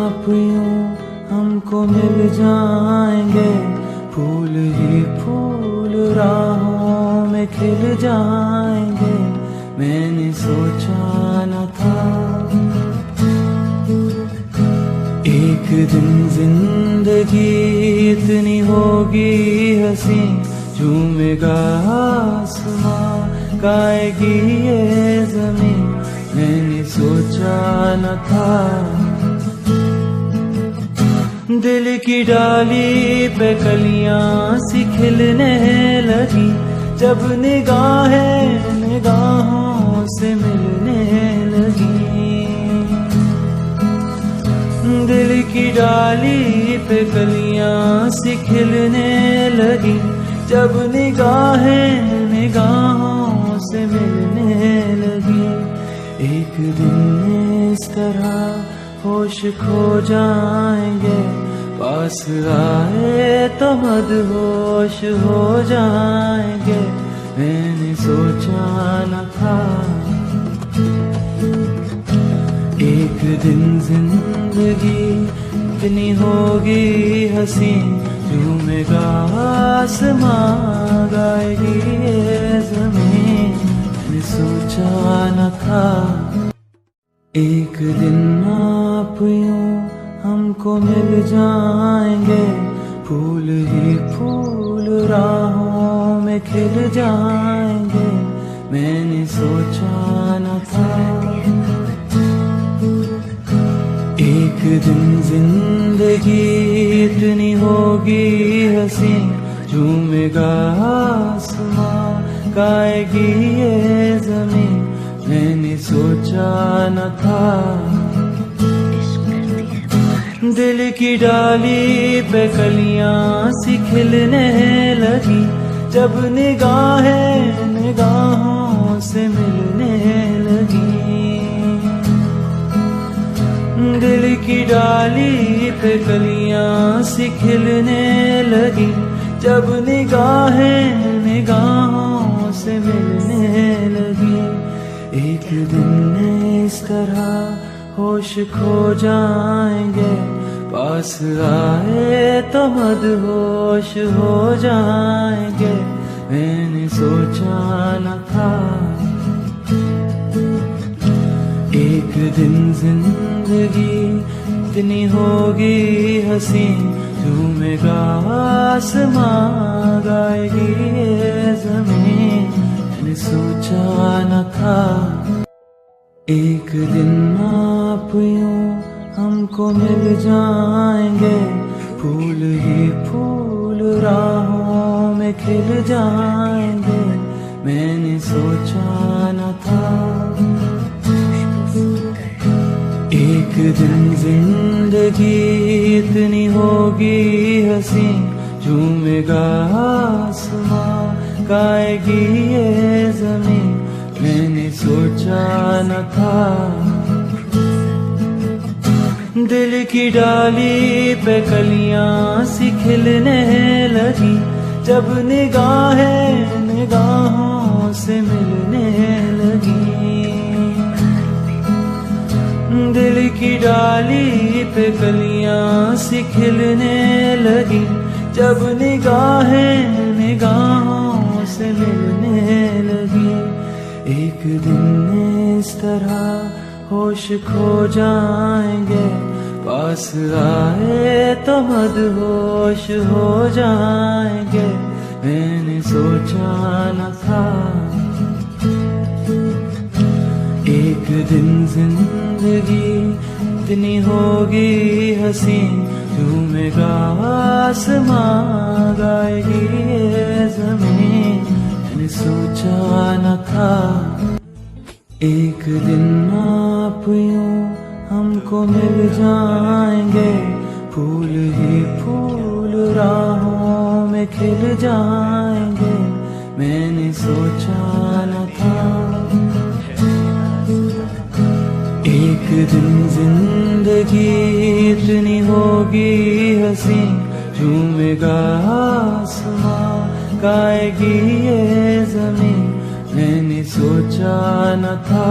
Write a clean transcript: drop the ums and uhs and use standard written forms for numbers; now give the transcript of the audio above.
आप यूं हमको मिल जाएंगे, फूल ही फूल राहों में खिल जाएंगे, मैंने सोचा न था एक दिन जिंदगी इतनी होगी हंसी, झूमेगा आसमां गाएगी ये ज़मीं, मैंने सोचा न था दिल की डाली पे कलियां सी खिलने लगी, जब निगाहें निगाहों से मिलने लगी। दिल की डाली पे कलियां सी खिलने लगी, जब निगाहें निगाहों से मिलने लगी। एक दिन इस तरह होश खो जाएंगे, पास आए तो मदहोश हो जाएंगे, मैंने सोचा न था एक दिन जिंदगी इतनी होगी हंसी, झूमेगा आसमां गाएगी ये ज़मीं, मैंने सोचा न था एक दिन आप यूं हमको मिल जाएंगे, फूल ही फूल राहों में खिल जाएंगे, मैंने सोचा न था एक दिन जिंदगी इतनी होगी हंसी, झूमेगा आसमां गाएगी ये ज़मीं, मैंने सोचा न था दिल की डाली पे कलियां सी खिलने लगी, जब निगाहें निगाहों से मिलने लगी। दिल की डाली पे कलियां सी खिलने लगी, जब निगाहें निगाहों से मिलने लगी। एक दिन इस तरह होश खो जाएंगे, पास आए तो मदहोश हो जाएंगे, मैंने सोचा न था एक दिन जिंदगी इतनी होगी हंसी, झूमेगा आसमां गाएगी ये ज़मीं, मैंने सोचा न था एक दिन आप यूं हमको मिल जाएंगे, फूल ही फूल राहों में खिल जाएंगे, मैंने सोचा न था एक दिन जिंदगी इतनी होगी हंसी, झूमेगा आसमां गाएगी ये ज़मीं, मैंने सोचा न था दिल की डाली पे कलियां सी खिलने लगी, जब निगाहें निगाहों से मिलने लगी। दिल की डाली पे कलियां सी खिलने लगी, जब निगाहें निगाहों से मिलने लगी। एक दिन इस तरह होश खो जाएंगे, पास आए तो मदहोश हो जाएंगे, मैंने सोचा न था एक दिन जिंदगी इतनी होगी हंसी, झूमेगा आसमां गाएगी ये ज़मीं, मैंने सोचा न था एक दिन आप यूं हमको मिल जाएंगे, फूल ही फूल राहों में खिल जाएंगे, मैंने सोचा न था एक दिन जिंदगी इतनी होगी हंसी, झूमेगा आसमां गाएगी ये ज़मीं, मैंने सोचा न था